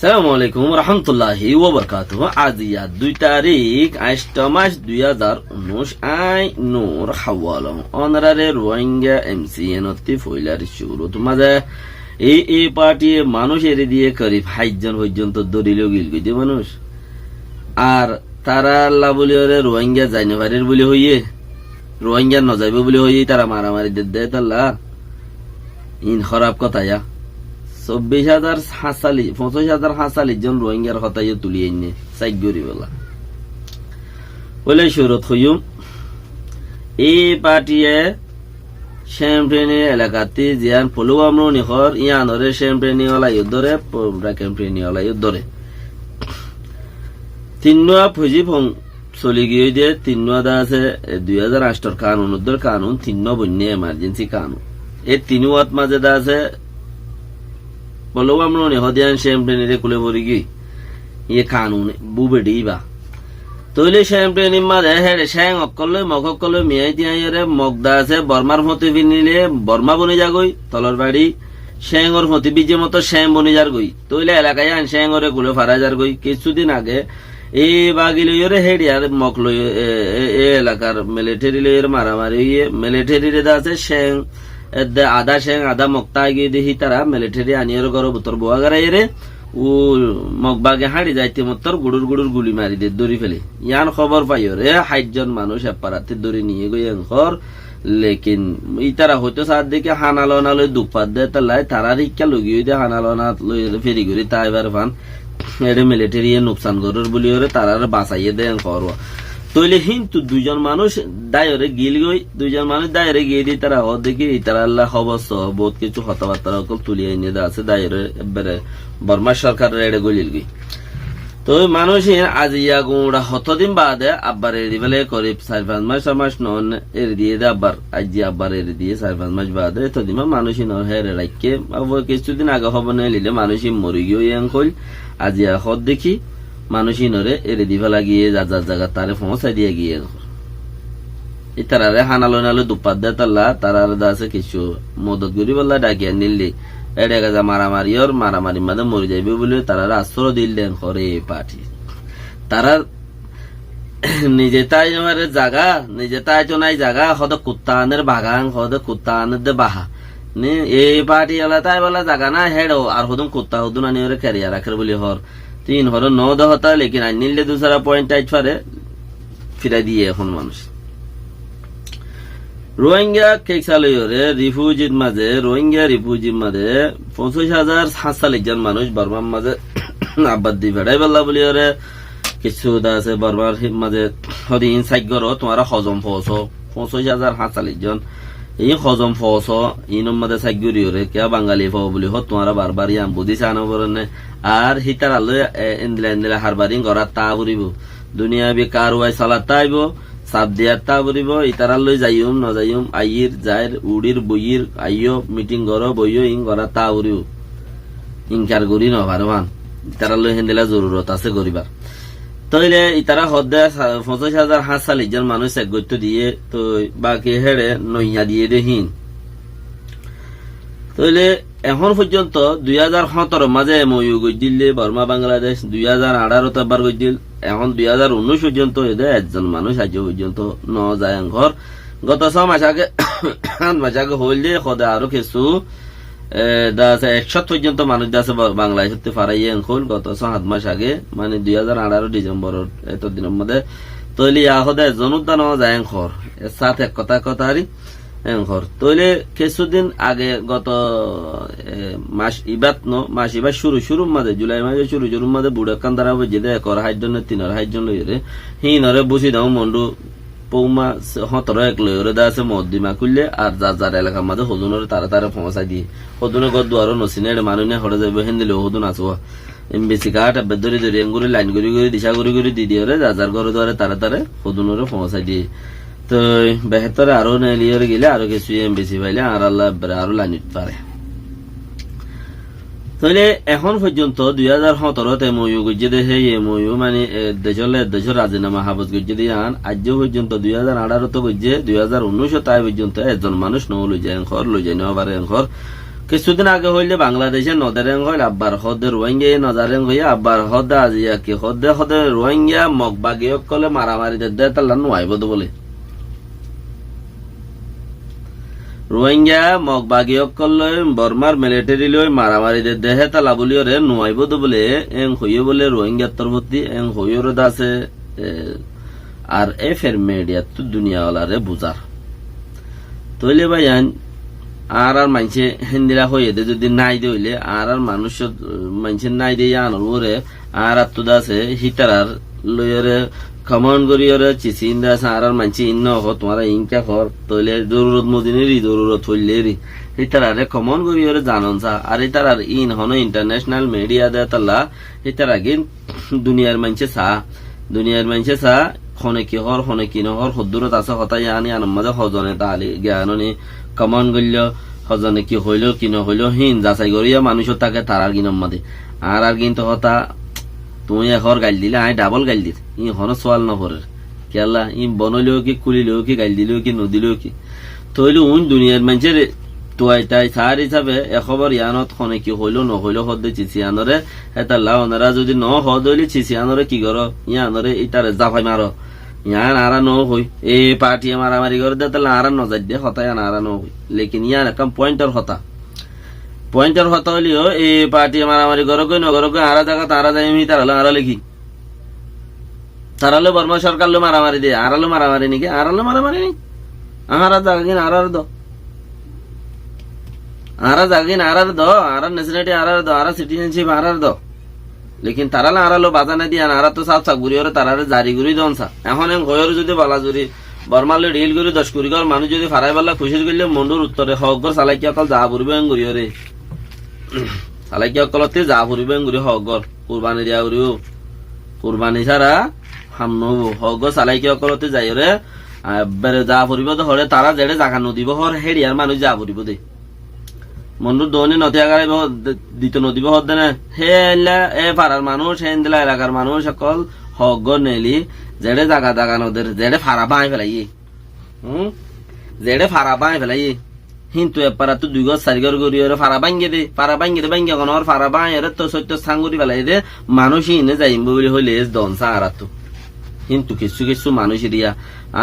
আসসালামু আলাইকুম রহমতুল্লাহি ওয়া বারাকাতুহু। আজ 2 তারিখ 8 মাস 2019 আই নূর হাওয়ালা অনারারে রোহিঙ্গা এমসিএন অতি ফইলার শুরুত মাঝে এই পার্টি মানুষ এর দিয়ে করিব 60 জন পর্যন্ত দরিল গিল গিয়ে মানুষ আর তারা আল্লাহ বলি ওরে রোহিঙ্গা যাইনে পারের বলি হইয়ে রোহিঙ্গা ন যাইবে বলি হইয়ে তারা মারামারি দেয় তাল্লাহ ইন খারাপ কথা 25,000 জন রোহিঙ্গার হতাই তুলিয়ে এনে সাইগরি বলা বলে সুরত হইম এই পার্টিয়ে শ্যাম্পেনি এলাকাতে জিয়ান পলুয়াম নিখর ইয়ানরে শ্যাম্পেনি ওলা ইউদ্ধরে ক্যাম্পেনি ওলা ইউদ্ধরে তিন্নুয়া ফুজি ফং চলি গিয়ে দিয়ে তিন্নুয়া দা আছে 2008 কানুন উদ্ধার কানুন তিন্ন বন্যা এমার্জেন্সি কানুন এই তিনুয়াত মাঝে দা আছে বলো আমরা হদিয়ান শ্যাম্পেনি কুলে পড়ি গি ইয়ে কানুন বুবেডি বা তৈলে শ্যাম্পেনি মাঝে হেড়ে শ্যাং অকলে মগ অকলে মিয়াই দিয়ে মগদা আছে বর্মার মতে বিনিলে বর্মা বনে যাগই তলর বাড়ি শ্যাংর মতে বিজে মতো শ্যাং বনে যার গই তৈলে এলাকায় আন শ্যাংরে কুলে ফারা যার গই কিছুদিন আগে এই বাগি লইরে হেড়ি আর মক লই এ এলাকার মিলিটারি লইয়ের মারামারি মিলিটারি রে আছে শ্যাং আধা শ্যাং আধা মক্তা গিয়ে দেখি তারা মিলিটারি আনিয়ার ঘর বুতর বোয়া গাড়াই রে ও মগবাগে হাঁড়ি যাইতে মতর গুড়ুর গুড়ুর গুলি মারি দিয়ে দড়ি ফেলে ইয়ান খবর পাইও রে 60 জন মানুষ এপারাতে দড়ি নিয়ে গই ঘর লেকিন ইতারা হয়তো সার দিকে হানালনা লই দুপাত দেয় তালাই তারা রিক্কা লগিয়ে দিয়ে হানালনা লই ফেরি করি তাই এবার ফান এটা মিলিটারি নুকসান করর বলি ওরে তারা বাঁচাইয়ে দেন করো তৈলে কিন্তু দুজন মানুষ দায়রে গিল গই দুজন মানুষ দায়রে গিয়ে দিয়ে তারা ও দেখি তারা আল্লাহ অবশ্য বহুত কিছু হতাবার্তা তুলিয়ে এনে আছে দায়রে এবারে বর্মা সরকারের এড়ে গলিল গই তো মানুষের আজ ইয়া গুড়া হতদিন বাদে আব্বার এড়ি বেলে করে 4-5 মাস নন এর দিয়ে দে আব্বার আজ আব্বার এর দিয়ে 4-5 মাস বাদে তো দিমা মানুষই ন হেরে রাখকে কিছুদিন আগে হব না লিলে মানুষই মরি গিয়ে ইয়াং কইল আজ ইয়া হত দেখি মানুষই নরে এর দিভা লাগিয়ে যার জায়গা তারে পৌঁছাই দিয়ে গিয়ে তারারে হানালো নালো দুপাত দে তাল্লা তারা আছে কিছু মদত করি বললা ডাকিয়া নিলি এড়ে গাজা মারামারি ওর মারামারি মাঝে মরে যাইবে বলে তারা আশ্রয় দিল দেন করে পার্টি তারা নিজে তাই জায়গা নিজে তাই তো নাই জায়গা হদ কুত্তানের বাগান হদ কুত্তানের দে বাহা এই পার্টি এলা তাই বলা জায়গা না হেড়ো আর হদুন কুত্তা হদুন আনি ওরে ক্যারিয়া রাখের বলি হর 3 হর 9 হতা লেকিন আই নিলে দুসরা পয়েন্ট আইট পারে ফিরাই দিয়ে এখন মানুষ রোহিঙ্গা কেকসালয়রে রিফিউজির মাঝে রোহিঙ্গা রিফিউজির মাঝে 25,000 জন মানুষ বর্মার মাঝে আবাদ দি বেড়াই বেলা বলি ওরে কিছু আছে বর্মার মাঝে হদি ইনসাইড করো তোমার হজম ফস 25,000 জন এই হজম ফস ইনম মাঝে সাইগুরি ওরে কে বাঙালি ফ বলি হত তোমার বারবার ইয়াম বুঝি চানো বরনে আর হিতার আলো এন্দিলা হারবারিং করা তা বলিব দুনিয়া বি কারওয়াই সালাত তাইব সাপ দিয়ার তা বলিব ইতারা লই যাইম ন যাইম আইর যাইর উড়ির বইর আইও মিটিং করো বইও ইং করা তা উড়িও ইনকার করি ন ভারবান ইতারা লই হেন্দিলা জরুরত আছে করিবার তইলে ইতারা হদ্দে 25,000 জন মানুষ এক গত্য দিয়ে তো বাকি হেড়ে নইয়া দিয়ে দেহিন তইলে এখন পর্যন্ত 2017 মাঝে এমওইউ গইদিলে বর্মা বাংলাদেশ 2018 বার গইদিল এখন 2019 পর্যন্ত এদের একজন মানুষ আজ পর্যন্ত ন যায় ঘর গত 6 মাস আগে 8 মাস আগে হইলে খদে আরো কিছু 100 পর্যন্ত মানুষ আছে বাংলাদেশে ফারাইয়ে খোল গত 7 মাস আগে মানে 2018 ডিসেম্বর এতদিনের মধ্যে তৈলি আহদে জনুদ্দান যায় ঘর এর সাথে কথারি ঘর তৈলে কিছুদিন আগে গত মাস ইবার শুরুর মাঝে জুলাই মাসে শুরুর মাঝে বুড়া কান্দারা বুঝে দেয় কর 60 জন 3 জন লইরে হিনরে বুঝি দাও মন্ডু পৌমা 17 লইরে দা আছে মদ্দিমা করলে আর যার এলাকার মাঝে হদুনের তারা পৌঁছাই দিয়ে হদুনের গদ দুয়ারও নসিনে মানুষ হরে যাবে হেন্দিলে হদুন আসো বেশি কাঠ ধরে ধরে এঙ্গুরি লাইন করি দিশা করি দি দিয়ে যার ঘরে দুয়ারে তারা হদুনের পৌঁছাই দিয়ে তো বেহতরে আরো নেলিয়ে গেলে আরো কিছু বেশি পাইলে আর আল্লাহ আরো লাইন পারে তাহলে এখন পর্যন্ত 2017 এমওইউ গজ্জে দেশে এমওইউ মানে দেশের রাজিনামা হাবজ গজ্জে দিয়ে আন আজ পর্যন্ত 2018 তো গজ্জে 2019 তাই পর্যন্ত একজন মানুষ নৌ লই যায় ঘর লই যায় নেওয়া পারে ঘর কিছুদিন আগে হইলে বাংলাদেশে নদারেং হইল আব্বার হদে রোহিঙ্গা নদারেং হইয়া আব্বার হদে আজিয়া কি হদে হদে রোহিঙ্গা মগবাগিয়ক কলে মারামারি দে তাল্লা নুয়াইব বলে রোহিঙ্গা মগবাগিয়ক কলে বর্মার মিলিটারি লই মারামারি দে দেহে তালা বলিও রে নুয়াইব বলে এং হইও বলে রোহিঙ্গা তরবতি এং হইও রে দাসে আর এফের মিডিয়া তো দুনিয়াওয়ালারে বুঝার তইলে ভাই আর মানছে হিন্দিরা হয়ে দে যদি নাই দইলে আর মানুষ মানছে নাই দিয়ে আনর ওরে আর তো দাসে হিতারার লইরে কমন করিয়রে চিচিন দাস আর মানছে ইন্ন হ তোমার ইনকা কর তইলে জরুরত মদিনেরই জরুরত হইলেরি হিতারারে কমন করিয়রে জানন সা আর হিতারার ইন হন ইন্টারন্যাশনাল মিডিয়া দে তাল্লা হিতারা গিন দুনিয়ার মানছে সা হনে কি হর হনে কি নহর হদ্দুরত আছে হতাই আনি আনম মাঝে হজনে তালি জ্ঞাননি কমন গল্য হজনে কি হইল কি নহইল হিন যাচাই করিয়া মানুষ তাকে তারার গিনম মাদে আর কিন্তু হতা তুমি এখর গাইল দিলে আই ডাবল গাইল দিত ই হন সোয়াল নহরের কেলা ই বনলেও কি কুলিলেও কি গাইল দিলেও কি নদিলেও কি তইলে উন দুনিয়ার মানুষের তোয়াই তাই সার হিসাবে এখবর ইয়ানত হনে কি হইল নহইল হদে চিচিয়ানরে এটা লা ওনারা যদি ন হদ হইলে চিচিয়ানরে কি করো ইয়ানরে ইটারে জাফাই মারো ইয়ান আরা ন হই এ পার্টি মারামারি করে দে তাহলে আরা নজাই দে হতা ইয়ান আরা ন হই লেকিন ইয়ান একদম পয়েন্টার হতা হইলিও এ পার্টি মারামারি করো কই নগর কই আরা জায়গা তারা যাই আমি তারা আরা লিখি তারালে বর্মা সরকার লো মারামারি দে আরালো মারামারি নাকি আরালো মারামারি নি আরা জায়গা কিন আরার দো আরা জায়গা কিন আরার দো আরা ন্যাশনালিটি আরার দো আরা সিটিজেনশিপ আরার দো লেকিন তারালে আরালো বাজানা দিয়া আরা তো সাফ সাফ ঘুরি ওরে তারারে জারি ঘুরি দনসা এখন এম হয়ের যদি বালা জুরি বর্মালে ঢিল ঘুরি 10 কুড়ি ঘর মানুষ যদি ফারাই বাল্লা খুশি করলে মন্ডুর উত্তরে হক ঘর সালাইকি অকল যা ফুরিবে ঘুরি ওরে সালাইকি অকলতে যা ফুরিবে ঘুরি হক ঘর কুরবানি দিয়া ঘুরিও কুরবানি ছাড়া হাম নবো হক ঘর সালাইকি অকলতে যাই ওরে বেড়ে যা ফুরিব তো হরে তারা জেড়ে জাগা নদীব হর হেরিয়ার মানুষ যা ফুরিব দে মন্ডুর দৌনি নথি আগারে দিত নদীব হদ না হে এ পাড়ার মানুষ হেন্দিলা এলাকার মানুষ সকল হক নেলি জেড়ে জাগা নদের জেড়ে ফারা বাঁই ফেলাই জেড়ে ফারা বাঁই ফেলাই কিন্তু এপারা তো 2 গজ 4 গজ গড়ি ফারা ভাঙ্গে দে কোন ফারা বাঁই এর তো সত্য সাঙ্গুরি ফেলাই দে মানুষ ইনে যাইম বলি হইলে দনসা আর তো কিন্তু কিছু মানুষ দিয়া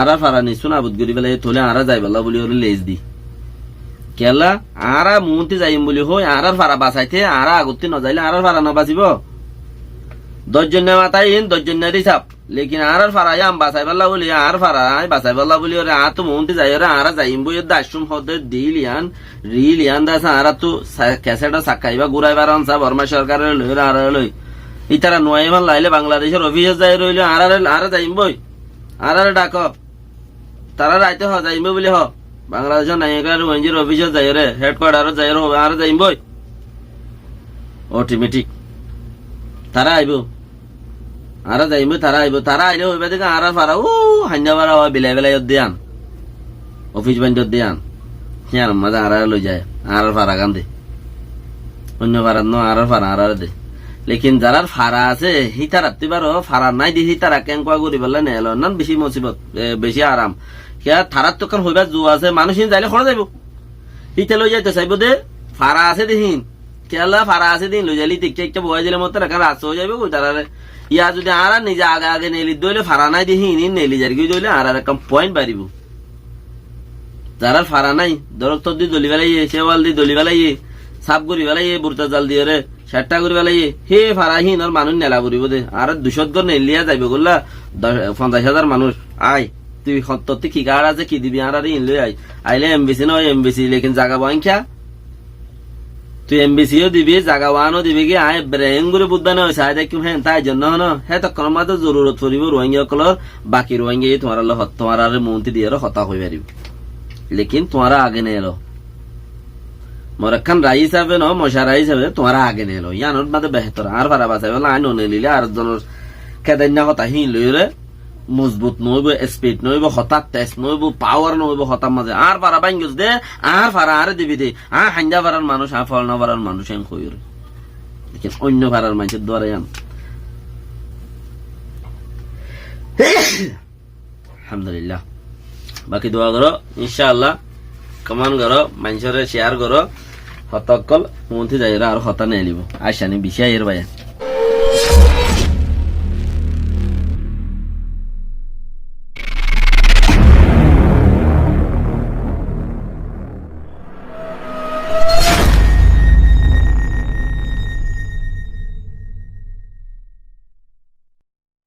আরা ফারা নিছু নাবুদ গড়ি ফেলাই তোলে আরা যাইবাল্লা বলি ওরে লেজ দি কেলা আরা মুহূর্তে যাইম বলি হই আরার ফারা বাঁচাইতে আরা আগতে নজাইলে আরার ফারা নবাঁচিব 10 জন মাথায় 10 জনের হিসাব লেকিন আরার ফারা আম বাঁচাই পারলা বলি আর ফারা বাঁচাই পারলা বলি ওরে আর তো মুহূর্তে যাই ওরে আরা যাইম বই দাসুম হদে রিলিয়ান দাস আরা তো ক্যাসেটা সাকাইবা ঘুরাইবার আনসা বর্মা সরকারের লই আর লই ইতারা নয়মান লাইলে বাংলাদেশের অফিসে যাই রইল আর যাইম বই আর ডাক তারা রাইতে হ যাইম বলি হ বাংলাদেশের নায়িকার ওএনজির অফিসে যাই রে হেডকোয়ার্টার যাই হবে আর যাইম বই অটোমেটিক তারা আইব আর যাইম তারা আইলে হইবা দেখে আর ফারা হান্যা বারা হয় বেলাই দিয়ান অফিস বান্ধব দিয়ান হিয়ার মাঝে আর লই যায় আর ফারা গান দে অন্য ফারার ন আর ফারা আর দে লেকিন যারা ফারা আছে হিতার রাত্রিবার ফারা নাই দি হিতারা কেঙ্কা করি বললে নেল না বেশি মুসিবত বেশি আরাম কিয়া থারার তো হইবার জো আছে মানুষ যাইলে খড়া যাইব হিতে লই যাইতে চাইব দে ফারা আছে দেহিন কেলা ফারা আছে দিন লই যাইলি টিকটা একটা বয় দিলে মতো রাখা রাস্তা হয়ে যাবে তারা ইয়া যদি আর নিজে আগে নেলি দইলে ফারা নাই দিহিন নেলি যারি দইলে আর একটা পয়েন্ট বাড়িব যারা ফারা নাই দরক তো দি দলি বেলাই সেওয়াল দি দলি বেলাই সাপ করি বেলাই বুরতা জাল দিয়ে রে 60টা করে বেলাই হে ফারাহীন আর মানুষ নেলা করিব দে আর 200 ঘর নেলিয়া যাইবে গোল্লা 50,000 মানুষ আয় তুই তোর কি কার্ড আছে কি দিবি আর ইন লই আইলে এমবিসি নয় এমবিসি লেকিন জায়গা বাংখ্যা তুই এমবিসিও দিবি জায়গা ওয়ানও দিবি কি আয় ব্রেন করে বুদ্ধা নয় সাই দেখি হ্যাঁ তাই জন্য হন হ্যাঁ তখন মাত্র জরুরত পড়িব রোহিঙ্গা কলর বাকি রোহিঙ্গা তোমার আর মন্ত্রী দিয়ে হতা হয়ে পারিব লেকিন তোমার আগে নিয়ে এলো মরক্কান রাই হিসাবে ন মশারা হিসাবে তোমার আগে নিয়ে এলো ইয়ানোর মাঝে বেহতর আর ভাড়া বাঁচাই বলে আইন নিলে আর জনের কেদান্যা হতা হিন লইরে মজবুত নইব স্পিড নইব হঠাৎ তেজ নইব পাওয়ার নইব হঠাৎ মাঝে আর পারা বাইঙ্গস দে আর পারা আর দিবি দে আর হাঞ্জা পারার মানুষ আর ফল না পারার মানুষ এন কইরে লেকিন অন্য পারার মানুষের দ্বারা আন আলহামদুলিল্লাহ বাকি দোয়া করো ইনশাআল্লাহ কমান করো মানুষের শেয়ার করো হতকল মন্ত্রী যাই আর হতা নিয়ে লিব আইসানি বিষয় এর ভাইয়া